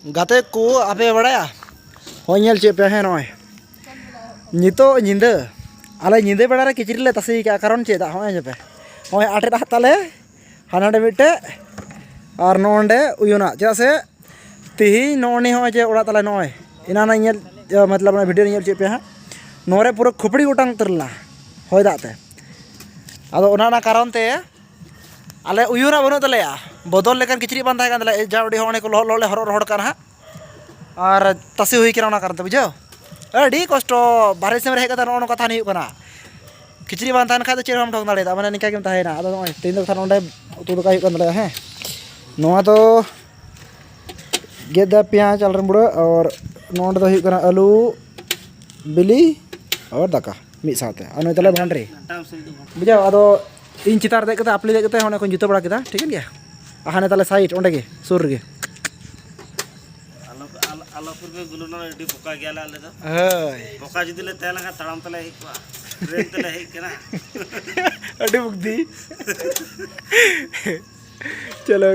गाते को आपे बड़ा हॉल चे पे है नॉय नितो निंदे आले निंदे बड़ा रे किचरी ले तसी का कारण चे दा हॉय पे हॉय आटे दा ताले हानाडे मिटे और नोंडे उयुना चे से तिही नोनी हो चे उड़ा ताले नॉय इनाना नियल मतलब ना वीडियो नियल चे पे है नोरे पूरा खुपड़ी उटांग तरला हॉय दाते आदो ओना कारण ते आले उयुना बनो तलेया बदल लेकिन किचरी बांधा है तले जावड़ी होने को लो लोले हरो रोड कर और तसी हुई किराना करते बुझो अड़ी कष्ट बारे से रहे कता नो कथा नहीं कना किचरी बांधा खा तो चेहरा हम ठोक दाड़े माने निका केम ताहेना आदो नय तीन दो थान ओंडे उतु दका हुई कन दले हैं नोआ तो गेदा प्याज अलरन बुड़ा और नोंडे दो हुई कना आलू बिली और दका मिद साथे और नय तले भांडरी बुझो आदो इन चितार दे कते आपली दे कते होने को जुतो बड़ा केदा ठीक है हाने ताले साइड ओंडे गे सुर गे आलोपुर में गुलुना एडी बोका गेला ले दा हय बोका जदी ले तेला का तड़म तले हे को ट्रेन तले हे केना अडी बुद्धि चलो